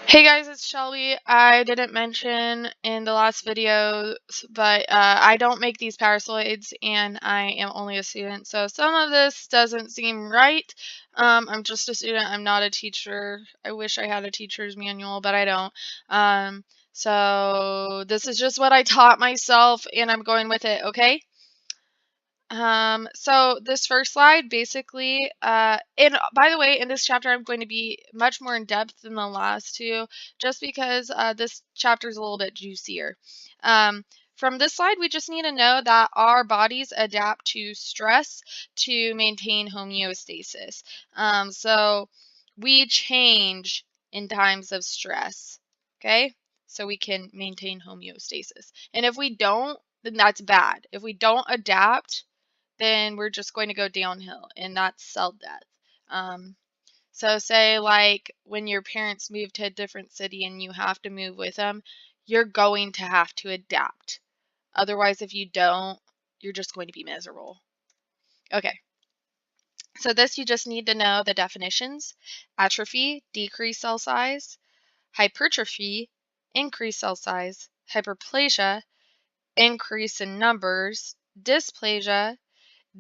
Hey guys, it's Shelby. I didn't mention in the last video, but I don't make these parasoloids and I am only a student, so some of this doesn't seem right. I'm just a student, I'm not a teacher. I wish I had a teacher's manual, but I don't. So this is just what I taught myself and I'm going with it, okay? So this first slide basically, and by the way, in this chapter, I'm going to be much more in depth than the last two, just because this chapter is a little bit juicier. From this slide, we just need to know that our bodies adapt to stress to maintain homeostasis. So we change in times of stress, okay? So we can maintain homeostasis. And if we don't, then that's bad. If we don't adapt, then we're just going to go downhill, and that's cell death. So say like when your parents move to a different city and you have to move with them, you're going to have to adapt. Otherwise, if you don't, you're just going to be miserable. Okay, so this you just need to know the definitions. Atrophy, decrease cell size. Hypertrophy, increase cell size. Hyperplasia, increase in numbers. Dysplasia,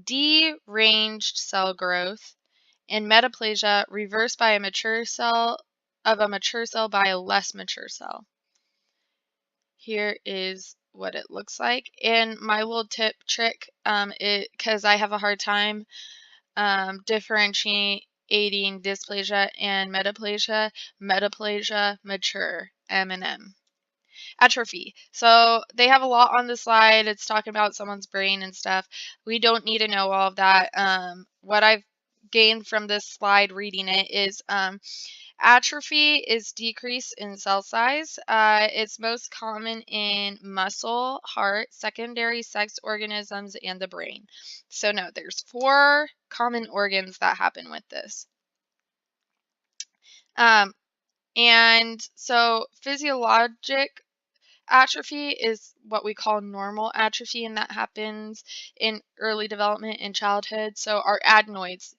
deranged cell growth, and metaplasia, reversed by a mature cell by a less mature cell. Here is what it looks like. And my little trick, because I have a hard time differentiating dysplasia and metaplasia. Metaplasia, mature, M&M. Atrophy. So they have a lot on the slide. It's talking about someone's brain and stuff. We don't need to know all of that. What I've gained from this slide reading it is atrophy is decrease in cell size. It's most common in muscle, heart, secondary sex organisms, and the brain. So no, there's 4 common organs that happen with this. And so physiologic atrophy is what we call normal atrophy, and that happens in early development in childhood. So our adenoids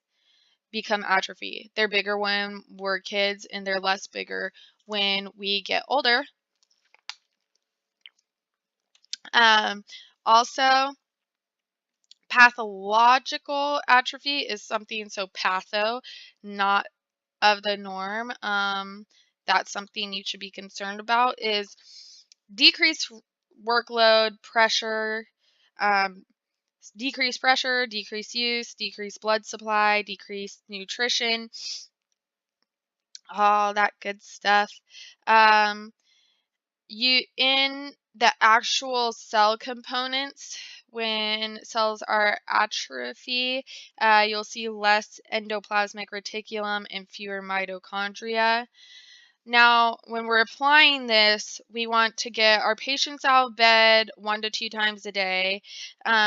become atrophy. They're bigger when we're kids, and they're less bigger when we get older. Also, pathological atrophy is something, so patho, not of the norm. That's something you should be concerned about, is decreased workload, pressure, decreased pressure, decreased use, decreased blood supply, decreased nutrition, all that good stuff. You in the actual cell components, when cells are atrophy, you'll see less endoplasmic reticulum and fewer mitochondria. Now, when we're applying this, we want to get our patients out of bed 1 to 2 times a day,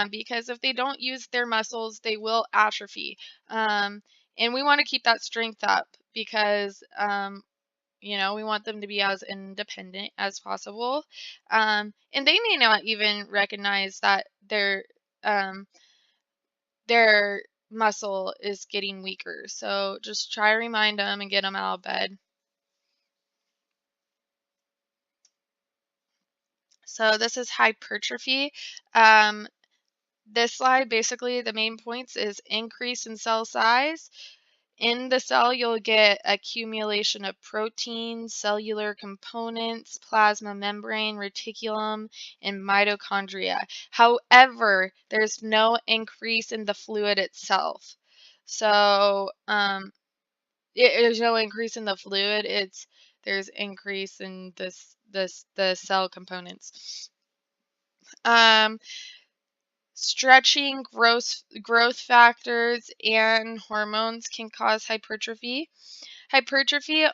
because if they don't use their muscles, they will atrophy. And we want to keep that strength up because, we want them to be as independent as possible. And they may not even recognize that um, their muscle is getting weaker. So just try to remind them and get them out of bed. So this is hypertrophy. This slide, basically the main points is increase in cell size. In the cell, you'll get accumulation of proteins, cellular components, plasma membrane, reticulum, and mitochondria. However, there's no increase in the fluid itself. So there's no increase in the fluid. There's increase in the cell components. Stretching, growth factors, and hormones can cause hypertrophy. Hypertrophy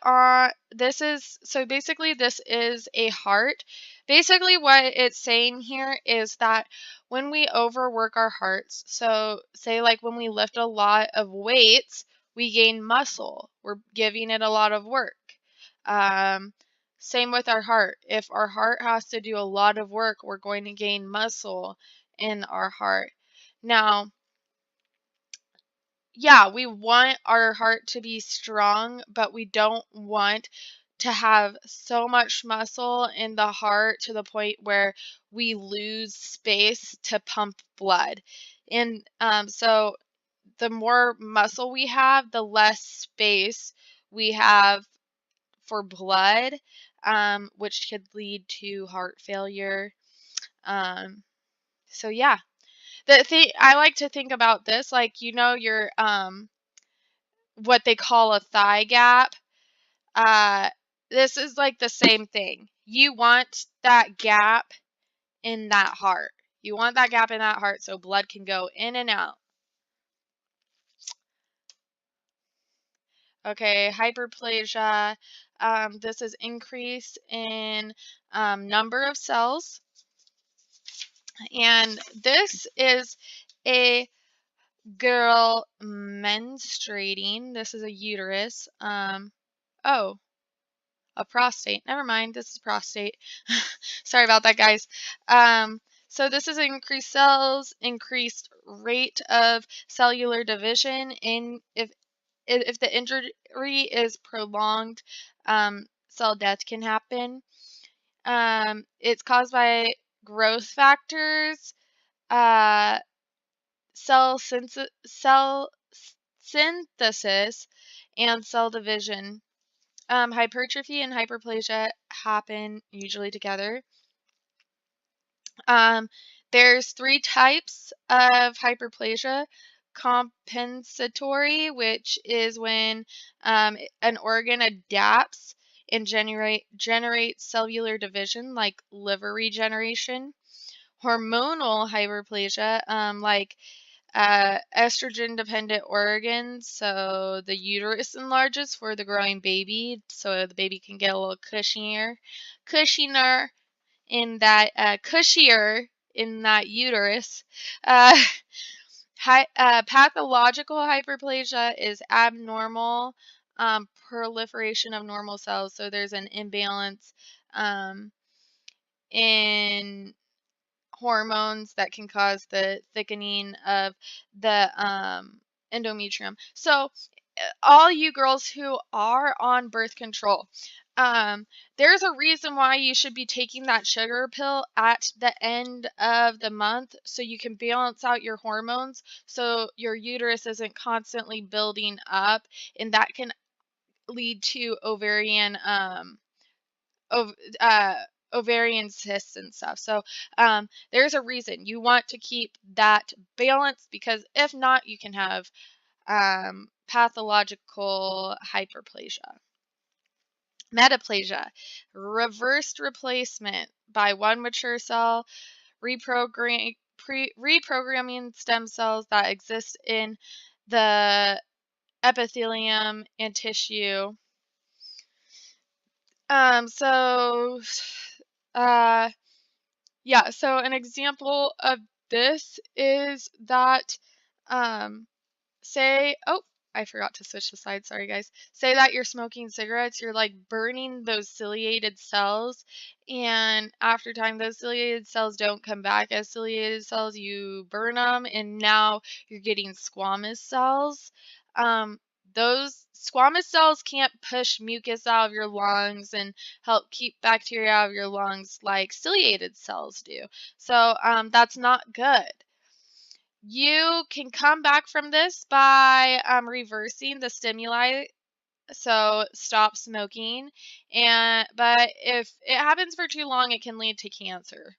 this is a heart. Basically what it's saying here is that when we overwork our hearts, so say like when we lift a lot of weights, we gain muscle. We're giving it a lot of work. Same with our heart. If our heart has to do a lot of work, we're going to gain muscle in our heart. Now, yeah, we want our heart to be strong, but we don't want to have so much muscle in the heart to the point where we lose space to pump blood. And so the more muscle we have, the less space we have for blood, which could lead to heart failure. So yeah, the thing I like to think about this, like your what they call a thigh gap. Uh, this is like the same thing. You want that gap in that heart. You want that gap in that heart so blood can go in and out. Okay, hyperplasia. This is increase in number of cells. And this is a girl menstruating. This is a uterus. Oh, a prostate. Never mind. This is prostate. Sorry about that, guys. So this is increased cells, increased rate of cellular division. If the injury is prolonged, cell death can happen. It's caused by growth factors, uh, cell synthesis, and cell division. Hypertrophy and hyperplasia happen usually together. There's 3 types of hyperplasia. Compensatory, which is when an organ adapts and generates cellular division, like liver regeneration. Hormonal hyperplasia, like estrogen dependent organs, so the uterus enlarges for the growing baby, so the baby can get a little cushier in that cushier in that uterus. Uh, Pathological hyperplasia is abnormal proliferation of normal cells, so there's an imbalance um, in hormones that can cause the thickening of the endometrium. So, all you girls who are on birth control, there's a reason why you should be taking that sugar pill at the end of the month so you can balance out your hormones so your uterus isn't constantly building up, and that can lead to ov- uh, ovarian cysts and stuff. So there's a reason you want to keep that balance, because if not, you can have pathological hyperplasia. Metaplasia, reversed replacement by one mature cell, reprogramming stem cells that exist in the epithelium and tissue. So, uh, yeah, so an example of this is that, um, say, oh, I forgot to switch the slide. Sorry, guys. Say that you're smoking cigarettes, you're like burning those ciliated cells, and after time, those ciliated cells don't come back as ciliated cells. You burn them, and now you're getting squamous cells. Um, those squamous cells can't push mucus out of your lungs and help keep bacteria out of your lungs like ciliated cells do. So that's not good. You can come back from this by reversing the stimuli, so stop smoking. But if it happens for too long, it can lead to cancer.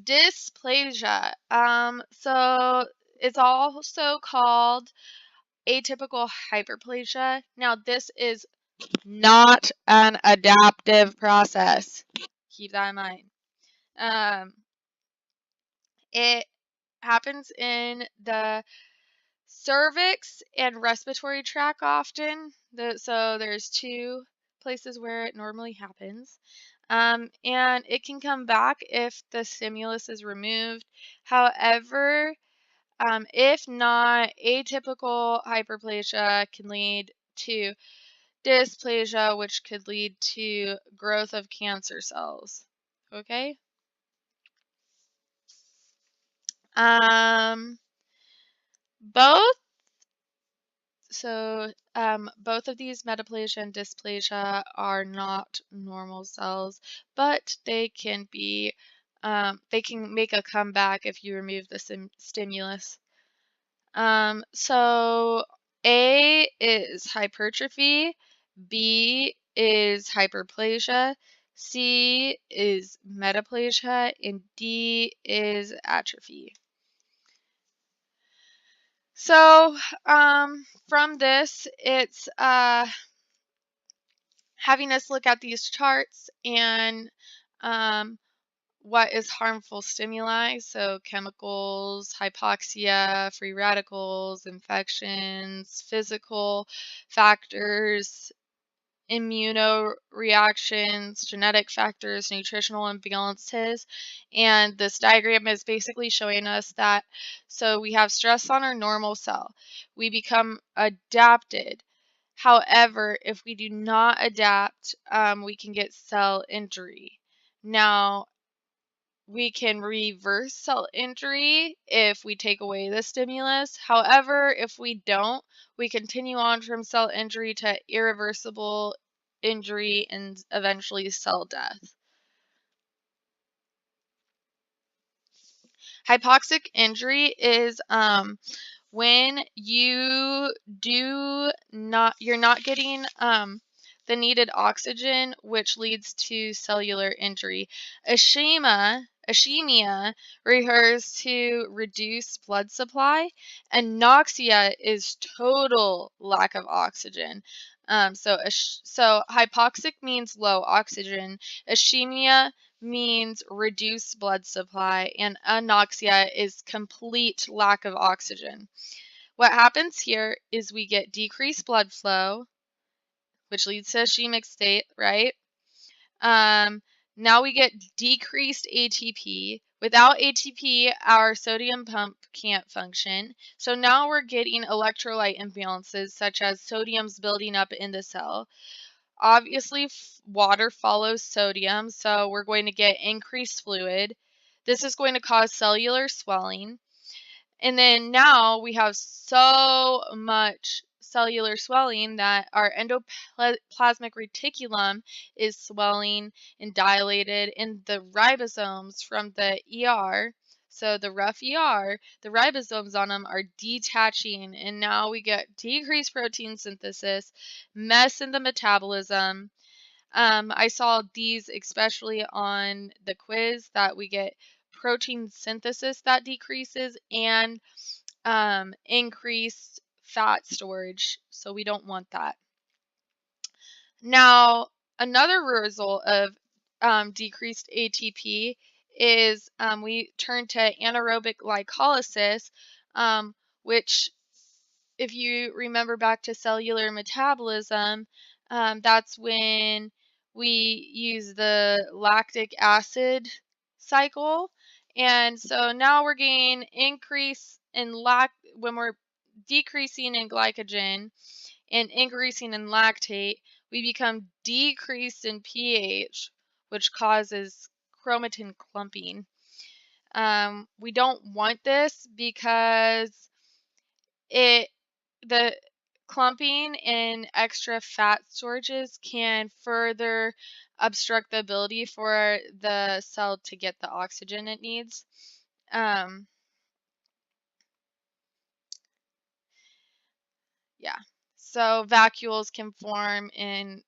Dysplasia. So it's also called atypical hyperplasia. Now, this is not an adaptive process. Keep that in mind. It happens in the cervix and respiratory tract often. So there's 2 places where it normally happens. And it can come back if the stimulus is removed. However, if not, atypical hyperplasia can lead to dysplasia, which could lead to growth of cancer cells. Okay? Um, both both of these, metaplasia and dysplasia, are not normal cells, but they can make a comeback if you remove the stimulus. So A is hypertrophy, B is hyperplasia, C is metaplasia, and D is atrophy. So, from this, it's having us look at these charts and what is harmful stimuli, so chemicals, hypoxia, free radicals, infections, physical factors, immunoreactions, genetic factors, nutritional imbalances. And this diagram is basically showing us that, so we have stress on our normal cell. We become adapted. However, if we do not adapt, we can get cell injury. Now, we can reverse cell injury if we take away the stimulus. However, if we don't, we continue on from cell injury to irreversible injury and eventually cell death. Hypoxic injury is when you're not getting the needed oxygen, which leads to cellular injury. Ischemia refers to reduced blood supply. Anoxia is total lack of oxygen. So hypoxic means low oxygen. Ischemia means reduced blood supply, and anoxia is complete lack of oxygen. What happens here is we get decreased blood flow, which leads to ischemic state, right? Now we get decreased ATP. Without ATP, our sodium pump can't function. So now we're getting electrolyte imbalances, such as sodium's building up in the cell. Obviously, water follows sodium, so we're going to get increased fluid. This is going to cause cellular swelling. And then now we have so much cellular swelling that our endoplasmic reticulum is swelling and dilated, and the ribosomes from the ER, so the rough ER, the ribosomes on them are detaching, and now we get decreased protein synthesis, mess in the metabolism. I saw these especially on the quiz that we get protein synthesis that decreases and increased fat storage. So we don't want that. Now, another result of decreased ATP is we turn to anaerobic glycolysis, which, if you remember back to cellular metabolism, that's when we use the lactic acid cycle. And so now we're getting increase in when we're decreasing in glycogen and increasing in lactate, we become decreased in pH, which causes chromatin clumping. We don't want this because the clumping and extra fat storages can further obstruct the ability for the cell to get the oxygen it needs. Yeah. So vacuoles can form and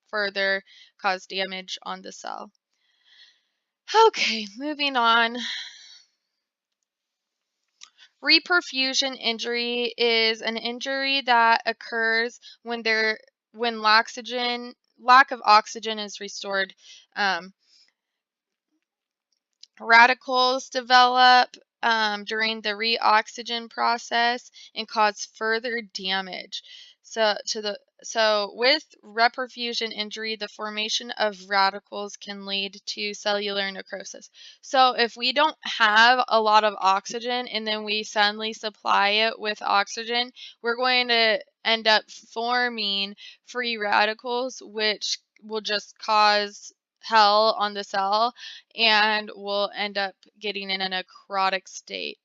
further cause damage on the cell. Okay, moving on. Reperfusion injury is an injury that occurs when lack of oxygen is restored. Radicals develop during the reoxygen process and cause further damage. So with reperfusion injury, the formation of radicals can lead to cellular necrosis. So if we don't have a lot of oxygen and then we suddenly supply it with oxygen, we're going to end up forming free radicals, which will just cause hell on the cell and will end up getting in a necrotic state.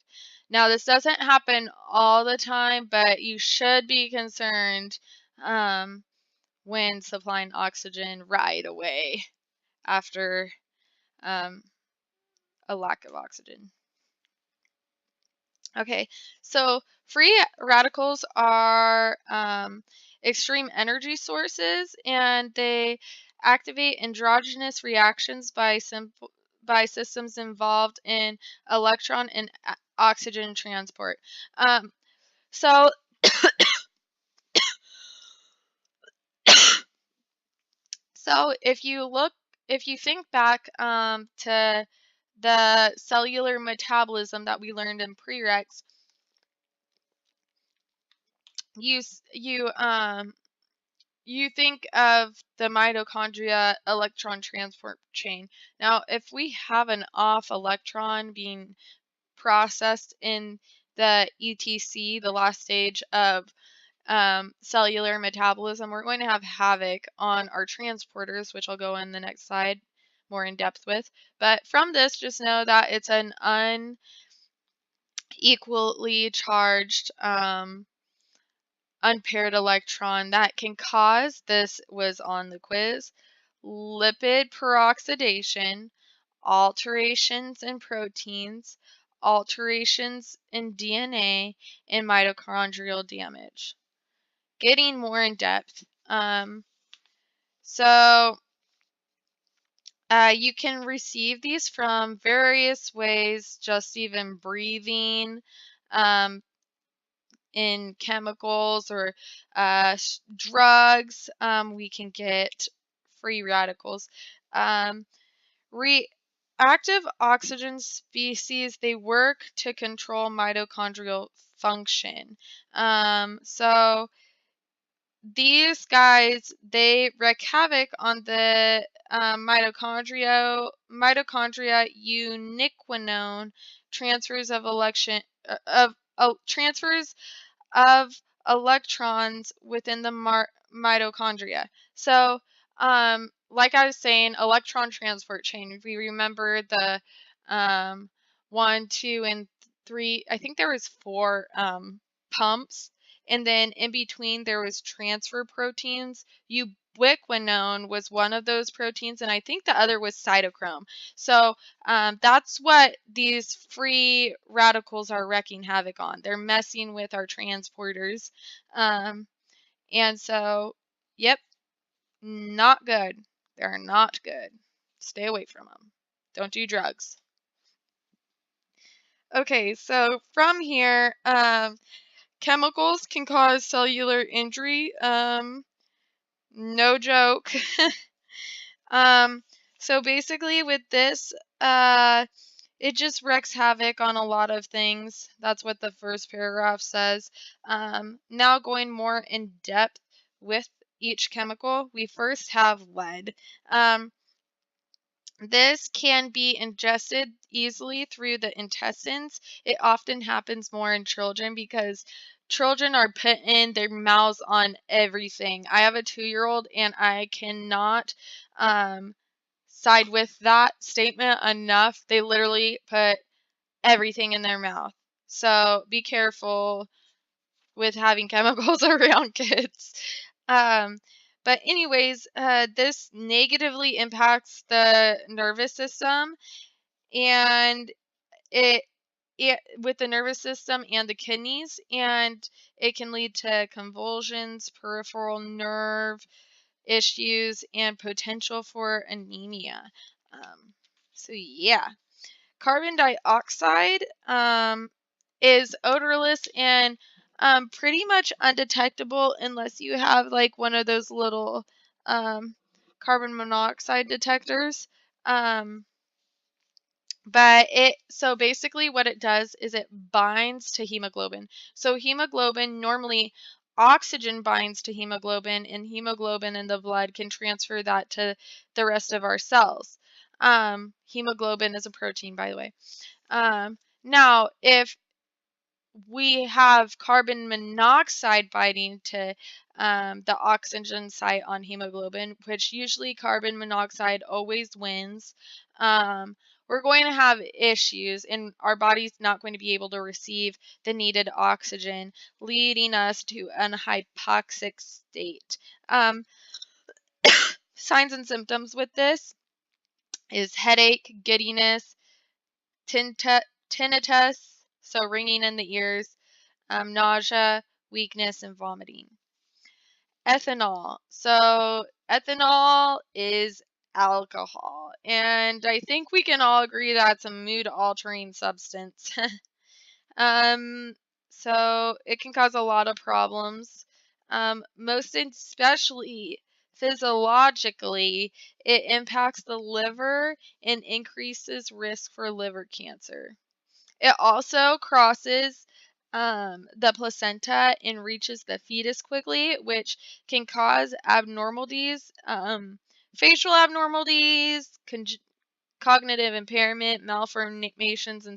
Now, this doesn't happen all the time, but you should be concerned when supplying oxygen right away after a lack of oxygen. Okay, so free radicals are extreme energy sources, and they activate endogenous reactions by systems involved in electron and oxygen transport. So So if you think back to the cellular metabolism that we learned in prereqs, you think of the mitochondria electron transport chain. Now, if we have an off electron being processed in the ETC, the last stage of cellular metabolism, we're going to have havoc on our transporters, which I'll go in the next slide more in depth with. But from this, just know that it's an unequally charged unpaired electron that can cause, this was on the quiz, lipid peroxidation, alterations in proteins, alterations in DNA, and mitochondrial damage. Getting more in depth. So you can receive these from various ways, just even breathing, in chemicals or drugs. We can get free radicals. Reactive oxygen species, they work to control mitochondrial function. So these guys, they wreak havoc on the mitochondria uniquinone transfers of transfers of electrons within the mitochondria. So, like I was saying, electron transport chain. If we remember the 1, 2, and 3, I think there was 4 pumps, and then in between there was transfer proteins. Ubiquinone was one of those proteins, and I think the other was cytochrome. So that's what these free radicals are wreaking havoc on. They're messing with our transporters. And so, yep, not good. They're not good. Stay away from them. Don't do drugs. Okay, so from here, chemicals can cause cellular injury. No joke. So basically with this, it just wreaks havoc on a lot of things. That's what the first paragraph says. Now going more in depth with each chemical, we first have lead. This can be ingested easily through the intestines. It often happens more in children because children are putting their mouths on everything. I have a 2-year-old and I cannot side with that statement enough. They literally put everything in their mouth. So be careful with having chemicals around kids. But anyways, this negatively impacts the nervous system, and it with the nervous system and the kidneys, and it can lead to convulsions, peripheral nerve issues, and potential for anemia. So yeah, carbon dioxide is odorless and pretty much undetectable unless you have like one of those little carbon monoxide detectors. But so basically what it does is it binds to hemoglobin. So hemoglobin, normally oxygen binds to hemoglobin, and hemoglobin in the blood can transfer that to the rest of our cells. Hemoglobin is a protein, by the way. Now, if we have carbon monoxide binding to the oxygen site on hemoglobin, which usually carbon monoxide always wins. we're going to have issues, and our body's not going to be able to receive the needed oxygen, leading us to an hypoxic state. Signs and symptoms with this is headache, giddiness, tinnitus, so ringing in the ears, nausea, weakness, and vomiting. Ethanol. So ethanol is alcohol, and I think we can all agree that's a mood-altering substance. um, so it can cause a lot of problems. Most especially physiologically, it impacts the liver and increases risk for liver cancer. It also crosses the placenta and reaches the fetus quickly, which can cause abnormalities, facial abnormalities, cognitive impairment, malformations,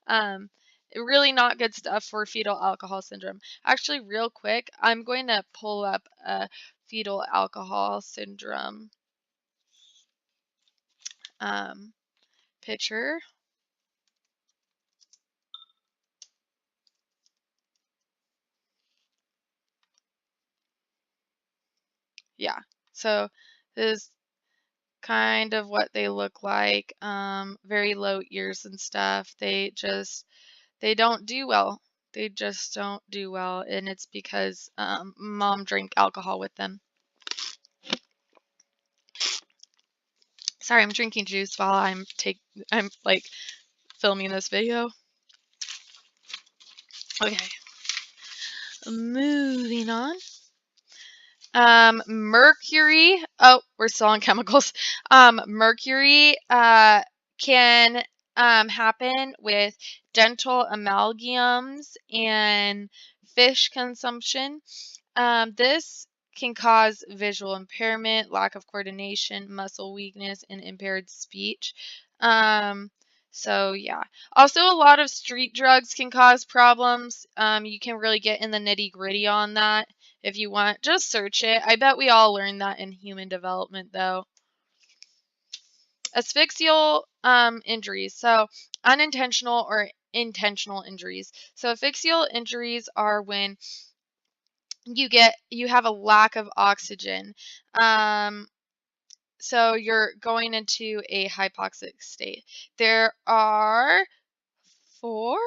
and really not good stuff for fetal alcohol syndrome. Actually, real quick, I'm going to pull up a fetal alcohol syndrome picture. Yeah, so this is kind of what they look like. Very low ears and stuff. They don't do well. They just don't do well, and it's because mom drank alcohol with them. Sorry, I'm drinking juice while I'm like filming this video. Okay, moving on. Mercury. Oh, we're still on chemicals. Mercury can happen with dental amalgams and fish consumption. This can cause visual impairment, lack of coordination, muscle weakness, and impaired speech. So yeah. Also, a lot of street drugs can cause problems. You can really get in the nitty gritty on that if you want. Just search it. I bet we all learned that in human development, though. Asphyxial injuries. So unintentional or intentional injuries. So asphyxial injuries are when you have a lack of oxygen. So you're going into a hypoxic state. There are four,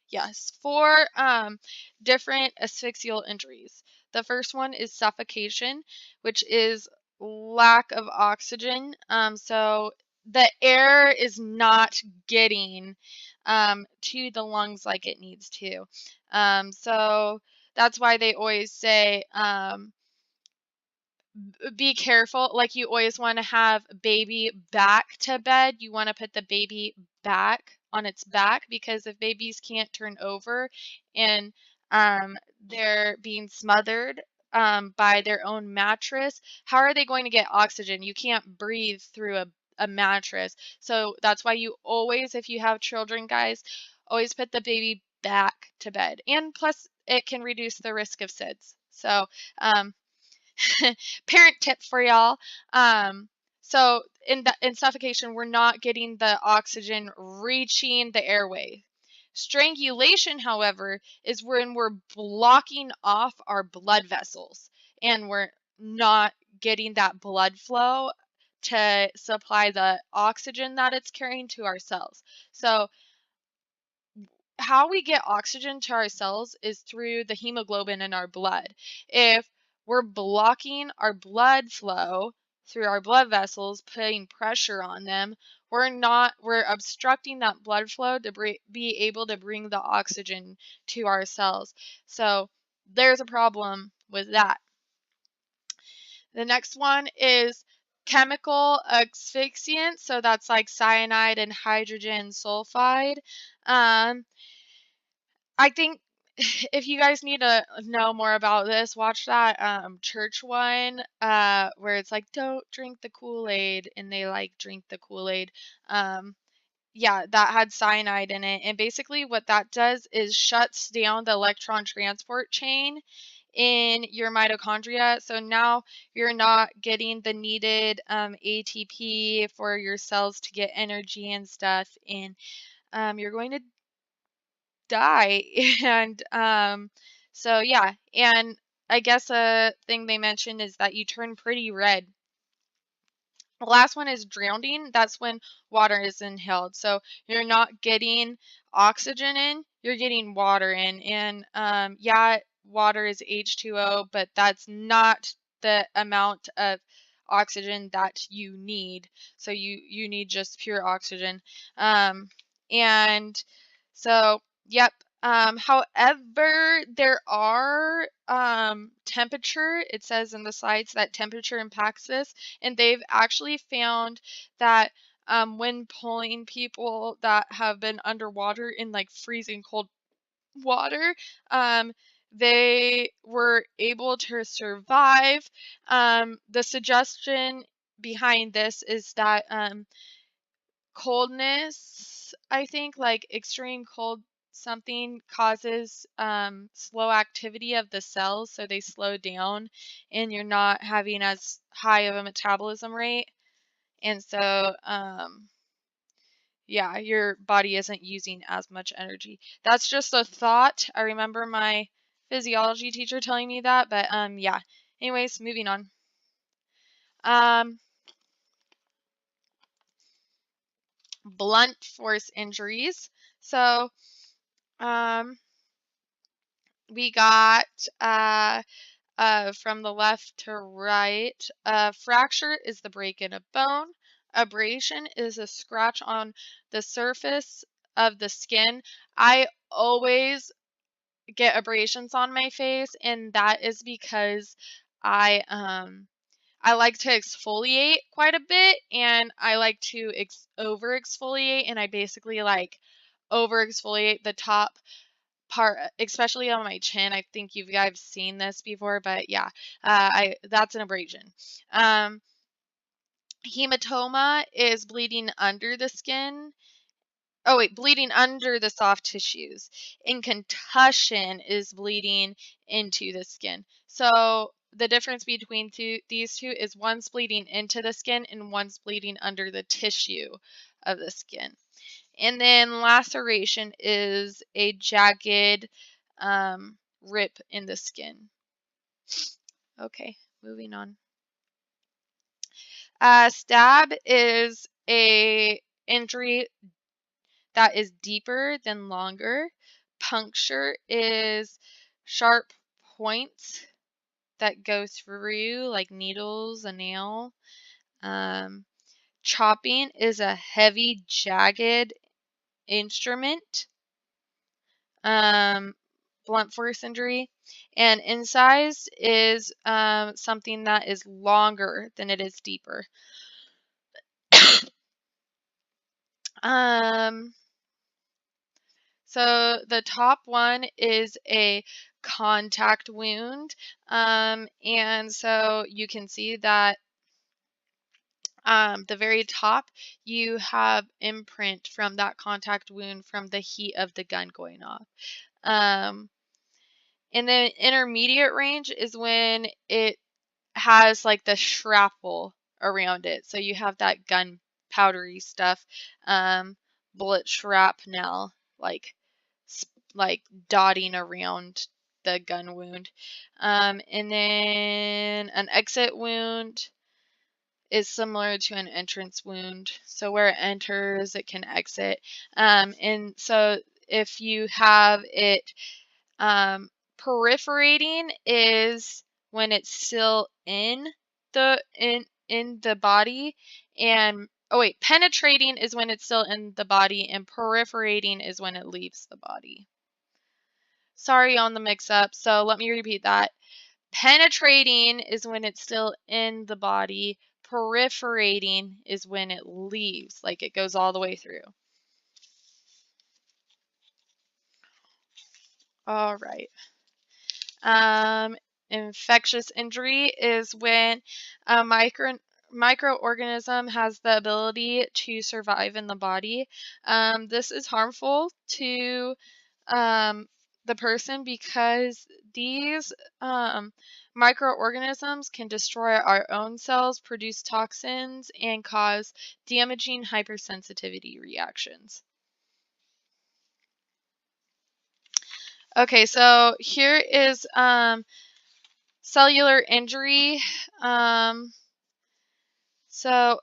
yes, four different asphyxial injuries. The first one is suffocation, which is lack of oxygen. So the air is not getting to the lungs like it needs to. So that's why they always say be careful. Like, you always want to have baby back to bed. You want to put the baby back on its back, because if babies can't turn over and they're being smothered by their own mattress, how are they going to get oxygen? You can't breathe through a mattress. So that's why you always, if you have children, guys, always put the baby back to bed. And plus, it can reduce the risk of SIDS. So, parent tip for y'all. So in suffocation, we're not getting the oxygen reaching the airway. Strangulation, however, is when we're blocking off our blood vessels and we're not getting that blood flow to supply the oxygen that it's carrying to our cells. So how we get oxygen to our cells is through the hemoglobin in our blood. If we're blocking our blood flow through our blood vessels, putting pressure on them, we're obstructing that blood flow to be able to bring the oxygen to our cells. So there's a problem with that. The next one is chemical asphyxiant. So that's like cyanide and hydrogen sulfide. I think if you guys need to know more about this, watch that church one where it's like, don't drink the Kool-Aid, and they like drink the Kool-Aid. Yeah, that had cyanide in it, and basically what that does is shuts down the electron transport chain in your mitochondria. So now you're not getting the needed ATP for your cells to get energy and stuff, and you're going to die. And so yeah, and I guess a thing they mentioned is that you turn pretty red. The last one is drowning. That's when water is inhaled. So you're not getting oxygen in, you're getting water in. And yeah, water is H2O, but that's not the amount of oxygen that you need. So you need just pure oxygen. And so yep. However, there are temperature. It says in the slides that temperature impacts this, and they've actually found that when pulling people that have been underwater in like freezing cold water, they were able to survive. The suggestion behind this is that coldness, I think, like extreme cold something causes slow activity of the cells, so they slow down and you're not having as high of a metabolism rate. And so yeah, your body isn't using as much energy. That's just a thought. I remember my physiology teacher telling me that, but yeah. Anyways, moving on. Um Blunt force injuries. So um we got from the left to right. Fracture is the break in a bone. Abrasion is a scratch on the surface of the skin. I always get abrasions on my face, and that is because I like to exfoliate quite a bit, and I like to over exfoliate, and I basically like over exfoliate the top part, especially on my chin. I think you guys seen this before, but yeah, I that's an abrasion. Um, Hematoma is bleeding under the skin. Oh wait, bleeding under the soft tissues. And concussion is bleeding into the skin. So the difference between these two is one's bleeding into the skin and one's bleeding under the tissue of the skin. And then laceration is a jagged rip in the skin. Okay, moving on. Stab is a injury that is deeper than longer. Puncture is sharp points that go through, like needles, a nail. Chopping is a heavy, jagged instrument. Blunt force injury. And incise is something that is longer than it is deeper. So the top one is a contact wound. And so you can see that the very top, you have imprint from that contact wound from the heat of the gun going off. And then intermediate range is when it has like the shrapnel around it. So you have that gunpowdery stuff, bullet shrapnel, like dotting around the gun wound. And then an exit wound is similar to an entrance wound. So where it enters, it can exit. And so if you have it perforating is when it's still in the body, and oh wait, penetrating is when it's still in the body, and perforating is when it leaves the body. Sorry on the mix up, so let me repeat that. Penetrating is when it's still in the body. Perforating is when it leaves, like it goes all the way through. All right. Infectious injury is when a microorganism has the ability to survive in the body. This is harmful to the person because these microorganisms can destroy our own cells, produce toxins, and cause damaging hypersensitivity reactions. Okay, so here is cellular injury. So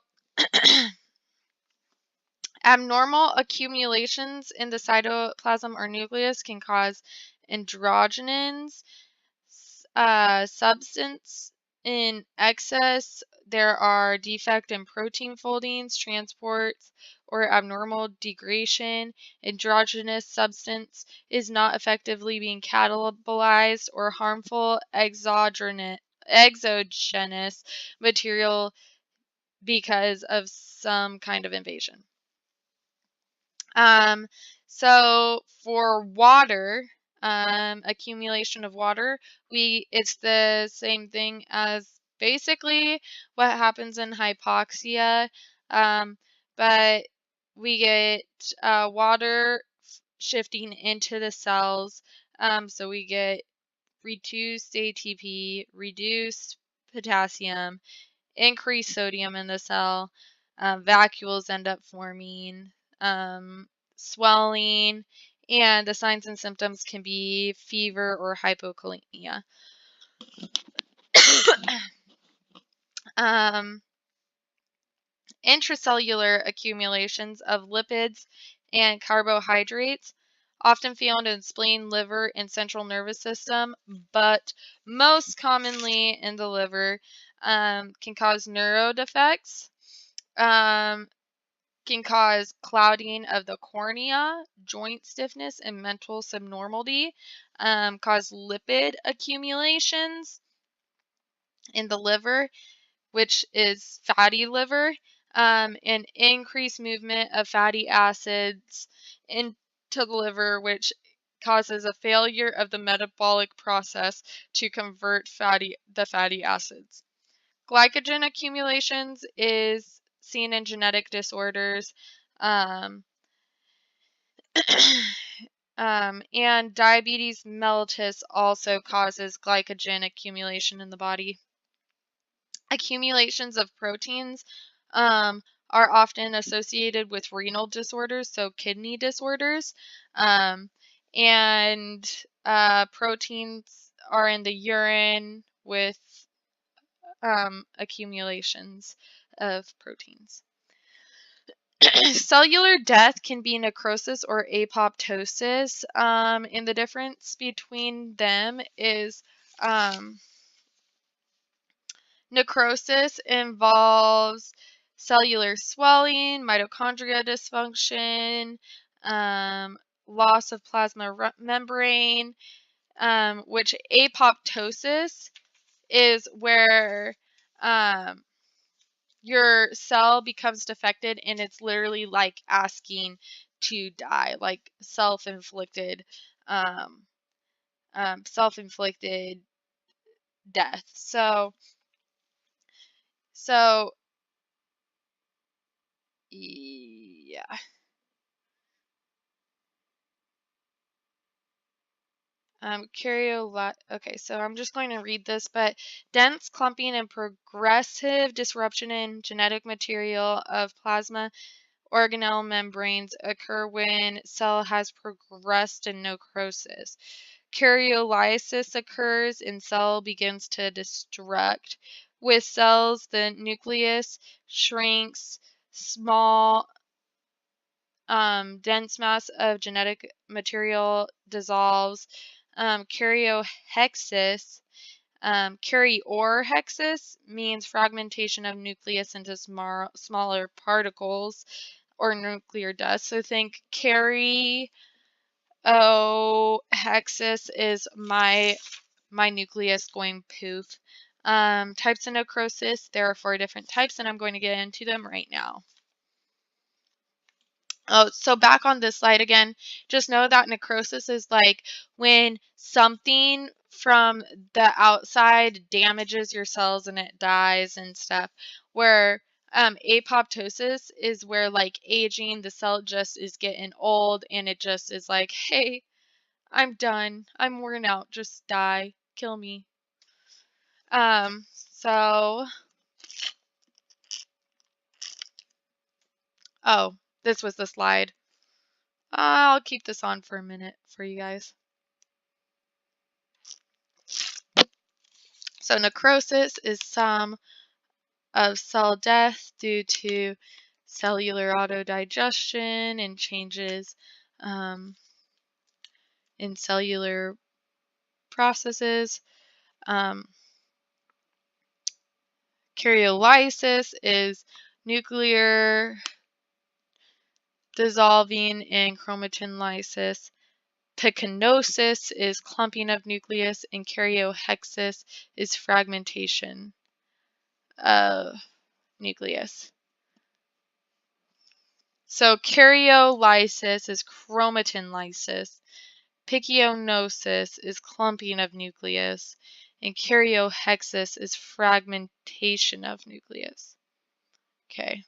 abnormal accumulations in the cytoplasm or nucleus can cause androgens substance in excess. There are defect in protein foldings, transports, or abnormal degradation. Androgenous substance is not effectively being catabolized, or harmful exogenous material because of some kind of invasion. So for water, accumulation of water, it's the same thing as basically what happens in hypoxia, but we get water shifting into the cells, so we get reduced ATP, reduced potassium, increased sodium in the cell, vacuoles end up forming, swelling, and the signs and symptoms can be fever or hypokalemia. Intracellular accumulations of lipids and carbohydrates, often found in spleen, liver, and central nervous system, but most commonly in the liver, can cause neurodefects, can cause clouding of the cornea, joint stiffness, and mental subnormality, cause lipid accumulations in the liver, which is fatty liver, and increased movement of fatty acids into the liver, which causes a failure of the metabolic process to convert the fatty acids. Glycogen accumulations is seen in genetic disorders, um, and diabetes mellitus also causes glycogen accumulation in the body. Accumulations of proteins are often associated with renal disorders, so kidney disorders, and proteins are in the urine with accumulations of proteins. Cellular death can be necrosis or apoptosis, and the difference between them is necrosis involves cellular swelling, mitochondria dysfunction, loss of plasma membrane, which apoptosis is where your cell becomes defected and it's literally like asking to die, like self-inflicted self-inflicted death. So yeah. Okay, so I'm just going to read this, but dense clumping and progressive disruption in genetic material of plasma organelle membranes occur when cell has progressed in necrosis. Karyolysis occurs and cell begins to destruct. With cells, the nucleus shrinks, small dense mass of genetic material dissolves. Karyohexis, karyorhexis means fragmentation of nucleus into smaller particles or nuclear dust. So think karyohexis is my nucleus going poof. Types of necrosis, there are 4 different types, and I'm going to get into them right now. Oh, so back on this slide again, just know that necrosis is like when something from the outside damages your cells and it dies and stuff. Where apoptosis is where like aging, the cell just is getting old and it just is like, hey, I'm done. I'm worn out. Just die. Kill me. So, oh, this was the slide. I'll keep this on for a minute for you guys. So necrosis is some of cell death due to cellular autodigestion and changes in cellular processes. Karyolysis is nuclear dissolving and chromatin lysis. Pyknosis is clumping of nucleus, and karyohexis is fragmentation of nucleus. So karyolysis is chromatin lysis. Pyknosis is clumping of nucleus, and karyohexis is fragmentation of nucleus. Okay.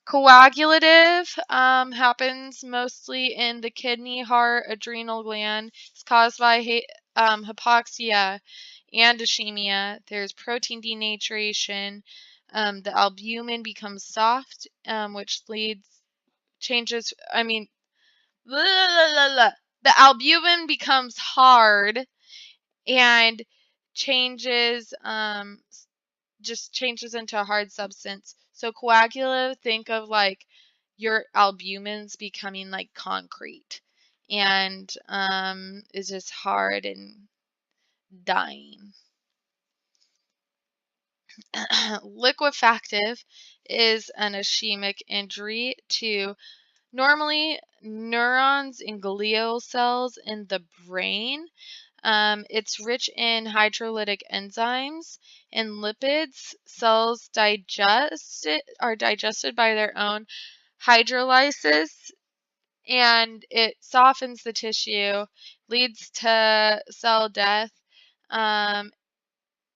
Coagulative happens mostly in the kidney, heart, adrenal gland. It's caused by hypoxia and ischemia. There's protein denaturation. The albumin becomes soft, which changes. The albumin becomes hard and changes. Just changes into a hard substance. So coagulative, think of like your albumins becoming like concrete and is just hard and dying. Liquefactive is an ischemic injury to normally neurons and glial cells in the brain. It's rich in hydrolytic enzymes and lipids. Cells are digested by their own hydrolysis, and it softens the tissue, leads to cell death.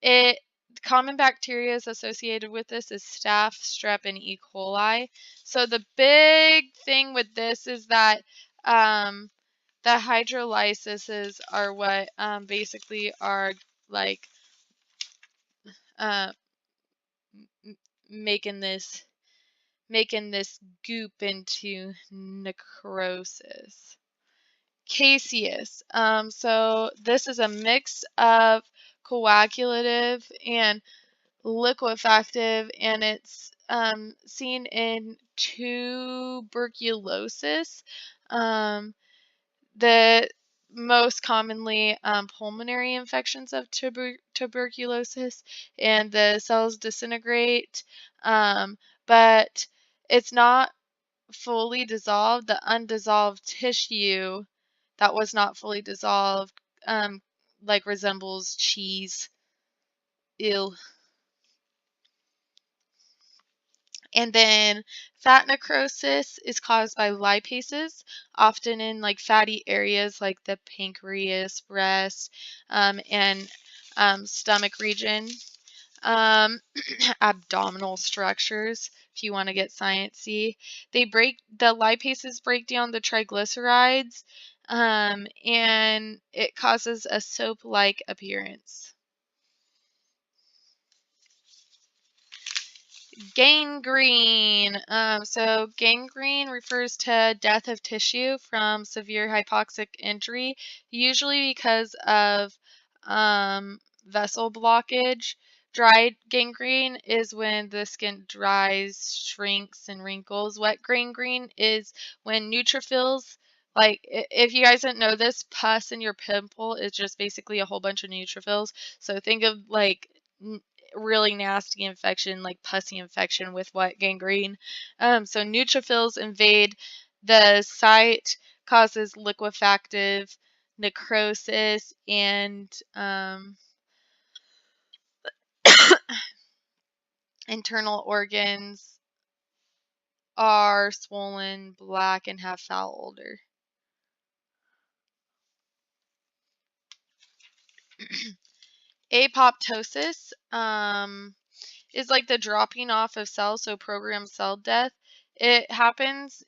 It Common bacteria associated with this is staph, strep, and E. coli. So the big thing with this is that the hydrolyses are what basically are like uh, making this goop into necrosis. Caseous. So this is a mix of coagulative and liquefactive, and it's seen in tuberculosis. The most commonly pulmonary infections of tuberculosis, and the cells disintegrate, but it's not fully dissolved. The undissolved tissue that was not fully dissolved like resembles cheese. Ew. And then fat necrosis is caused by lipases, often in like fatty areas like the pancreas, breast, and stomach region. Abdominal structures, if you want to get sciencey. The lipases break down the triglycerides, and it causes a soap-like appearance. Gangrene. So gangrene refers to death of tissue from severe hypoxic injury, usually because of vessel blockage. Dried gangrene is when the skin dries, shrinks, and wrinkles. Wet gangrene is when neutrophils, like if you guys didn't know this, pus in your pimple is just basically a whole bunch of neutrophils. So think of like really nasty infection like pussy infection with wet gangrene. So neutrophils invade the site, causes liquefactive necrosis, and internal organs are swollen, black, and have foul odor. Apoptosis is like the dropping off of cells, so programmed cell death. It happens.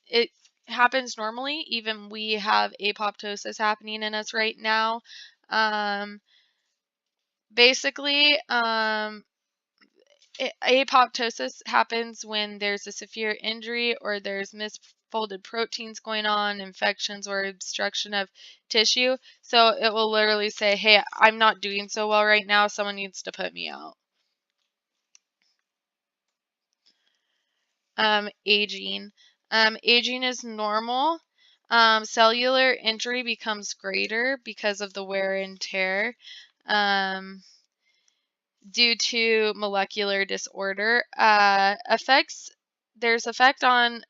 happens normally. Even we have apoptosis happening in us right now. Basically, apoptosis happens when there's a severe injury or there's misfolded proteins going on, infections, or obstruction of tissue. So it will literally say, hey, I'm not doing so well right now. Someone needs to put me out. Aging. Aging is normal. Cellular injury becomes greater because of the wear and tear. Due to molecular disorder, there's effect on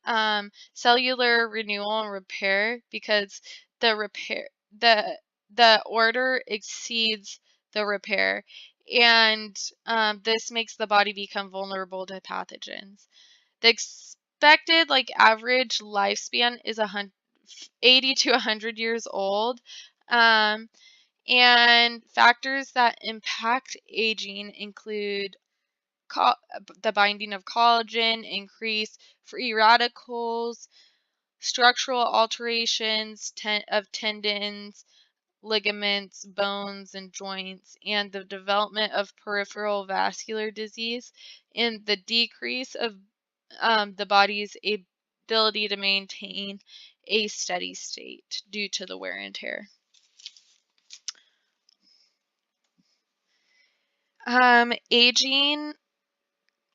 cellular renewal and repair because the the order exceeds the repair, and this makes the body become vulnerable to pathogens. The expected average lifespan is 80 to 100 years old. And factors that impact aging include the binding of collagen, increased free radicals, structural alterations of tendons, ligaments, bones, and joints, and the development of peripheral vascular disease, and the decrease of the body's ability to maintain a steady state due to the wear and tear. Aging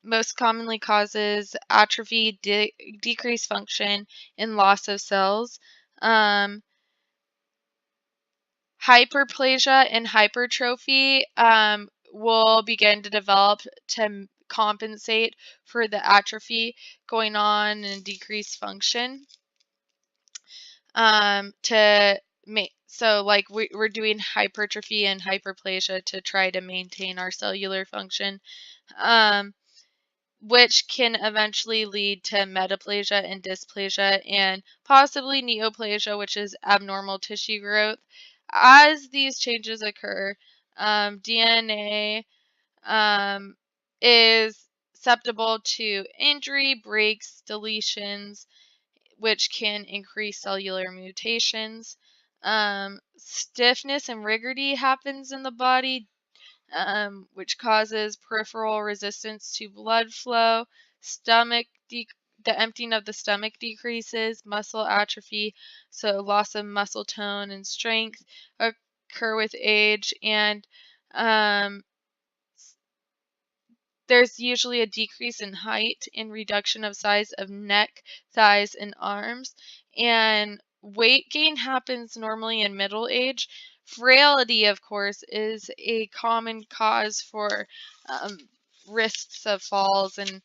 most commonly causes atrophy, decreased function, and loss of cells. Hyperplasia and hypertrophy will begin to develop to compensate for the atrophy going on and decreased function. We're doing hypertrophy and hyperplasia to try to maintain our cellular function. Which can eventually lead to metaplasia and dysplasia and possibly neoplasia, which is abnormal tissue growth. As these changes occur, DNA is susceptible to injury, breaks, deletions, which can increase cellular mutations. Stiffness and rigidity happens in the body, which causes peripheral resistance to blood flow. The emptying of the stomach decreases, muscle atrophy, so loss of muscle tone and strength occur with age, and there's usually a decrease in height and reduction of size of neck, thighs, and arms. And weight gain happens normally in middle age. Frailty, of course, is a common cause for risks of falls, and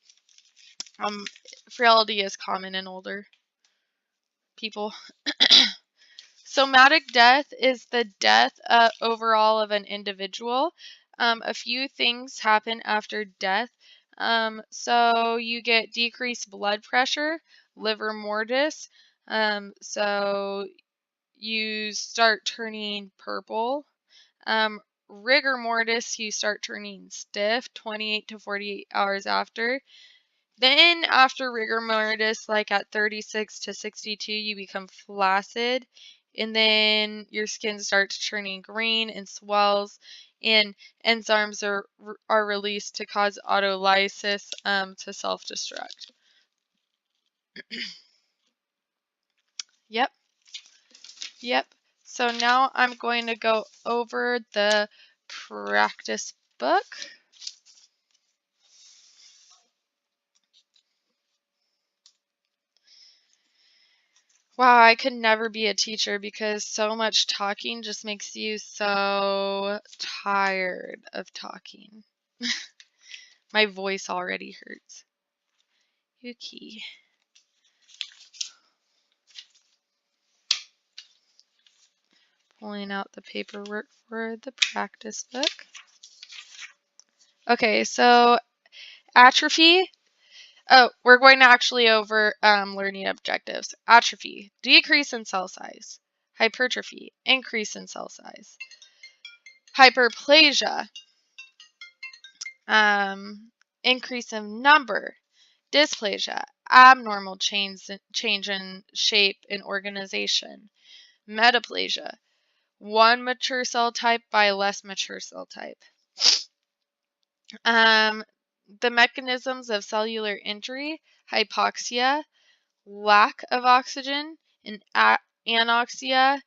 frailty is common in older people. Somatic death is the death overall of an individual. A few things happen after death. So you get decreased blood pressure, livor mortis. So you start turning purple. Rigor mortis, you start turning stiff 28 to 48 hours after. Then after rigor mortis, like at 36 to 62, you become flaccid, and then your skin starts turning green and swells, and enzymes are released to cause autolysis to self-destruct. Yep. So now I'm going to go over the practice book. Wow, I could never be a teacher because so much talking just makes you so tired of talking. My voice already hurts. Yuki. Pulling out the paperwork for the practice book. Okay, so atrophy. Oh, we're going to actually over learning objectives. Atrophy, decrease in cell size. Hypertrophy, increase in cell size. Hyperplasia, increase in number. Dysplasia, abnormal change in shape and organization. Metaplasia, one mature cell type by a less mature cell type. The mechanisms of cellular injury: hypoxia, lack of oxygen, and anoxia,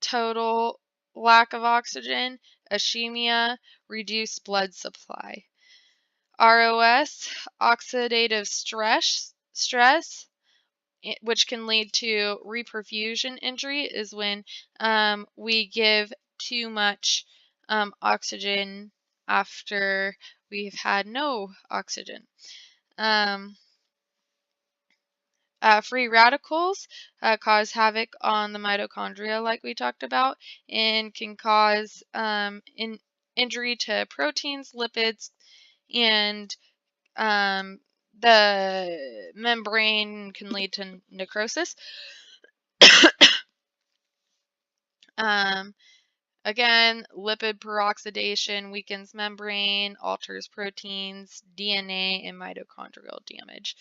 total lack of oxygen, ischemia, reduced blood supply. ROS, oxidative stress, which can lead to reperfusion injury, is when we give too much oxygen after we've had no oxygen. Free radicals cause havoc on the mitochondria, like we talked about, and can cause injury to proteins, lipids, and the membrane can lead to necrosis. Again, lipid peroxidation weakens membrane, alters proteins, DNA, and mitochondrial damage.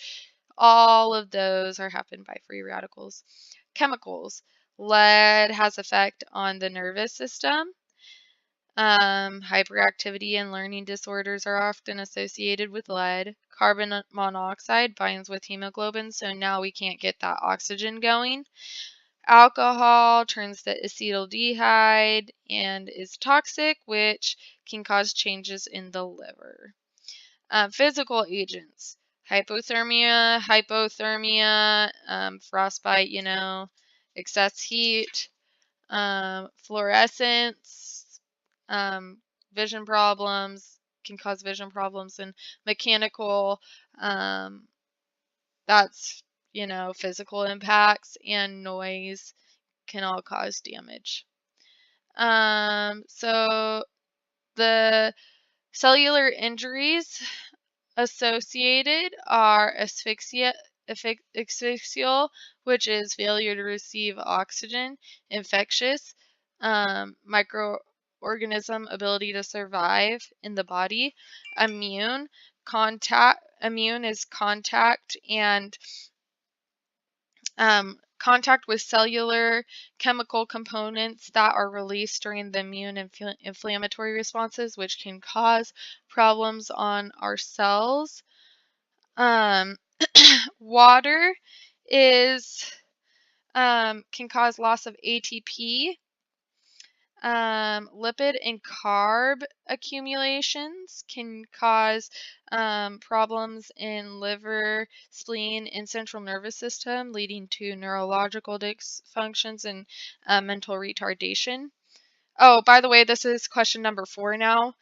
All of those are happened by free radicals. Chemicals. Lead has effect on the nervous system. Hyperactivity and learning disorders are often associated with lead. Carbon monoxide binds with hemoglobin, so now we can't get that oxygen going. Alcohol turns to acetaldehyde and is toxic, which can cause changes in the liver. Physical agents: hypothermia, frostbite, excess heat, fluorescence, vision problems, can cause vision problems, and mechanical, that's, physical impacts, and noise can all cause damage. So the cellular injuries associated are asphyxial, which is failure to receive oxygen; infectious, microorganism ability to survive in the body; immune is contact and contact with cellular chemical components that are released during the immune inflammatory responses, which can cause problems on our cells. Water can cause loss of ATP. Lipid and carb accumulations can cause problems in liver, spleen, and central nervous system, leading to neurological dysfunctions and mental retardation. Oh, by the way, this is question number 4 now.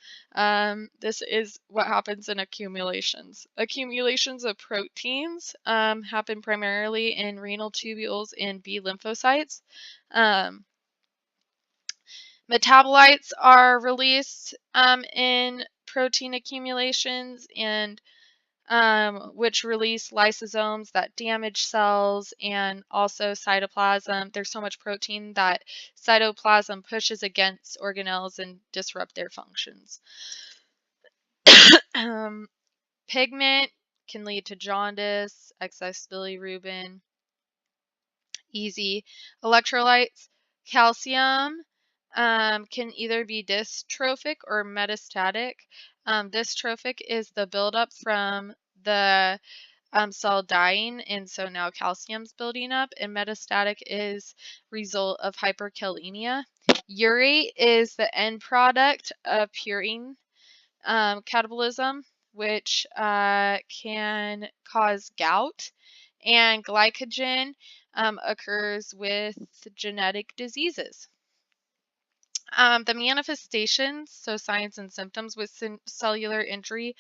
This is what happens in accumulations. Accumulations of proteins happen primarily in renal tubules and B lymphocytes. Metabolites are released in protein accumulations, and which release lysosomes that damage cells, and also cytoplasm. There's so much protein that cytoplasm pushes against organelles and disrupt their functions. Pigment can lead to jaundice, excess bilirubin. Easy. Electrolytes: calcium can either be dystrophic or metastatic. Dystrophic is the buildup from the cell dying, and so now calcium's building up, and metastatic is result of hyperkalemia. Urate is the end product of purine catabolism, which can cause gout, and glycogen occurs with genetic diseases. The manifestations, so signs and symptoms with cellular injury,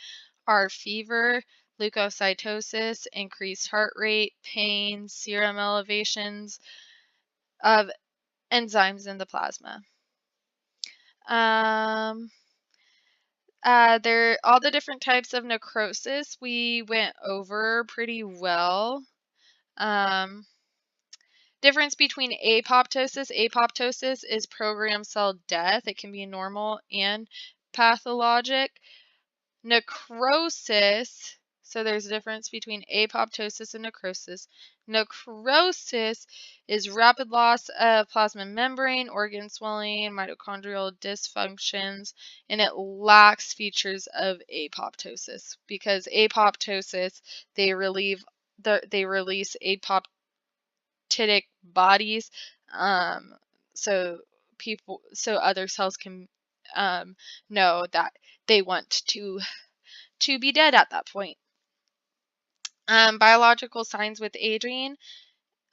are fever, leukocytosis, increased heart rate, pain, serum elevations of enzymes in the plasma. All the different types of necrosis we went over pretty well. Difference between apoptosis. Apoptosis is programmed cell death. It can be normal and pathologic. Necrosis, So there's a difference between apoptosis and necrosis. Necrosis is rapid loss of plasma membrane, organ swelling, mitochondrial dysfunctions, and it lacks features of apoptosis because apoptosis they release apoptotic bodies, um, so other cells can know that they want to be dead at that point. Biological signs with aging,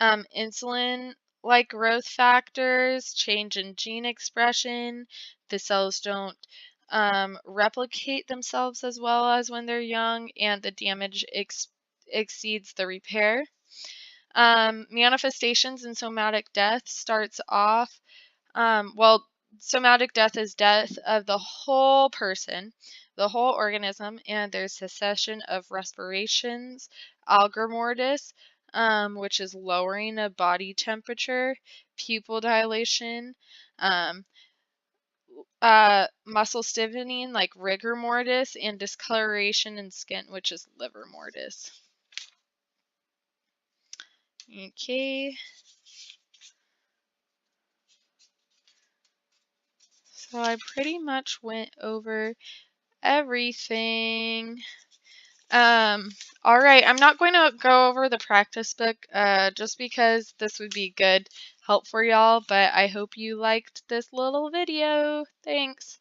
insulin-like growth factors, change in gene expression. The cells don't replicate themselves as well as when they're young, and the damage exceeds the repair. Manifestations in somatic death starts off, somatic death is death of the whole person, the whole organism, and there's cessation of respirations, algor mortis, which is lowering of body temperature, pupil dilation, um, muscle stiffening like rigor mortis, and discoloration in skin, which is liver mortis. Okay. So I pretty much went over everything. All right, I'm not going to go over the practice book just because this would be good help for y'all, but I hope you liked this little video. Thanks.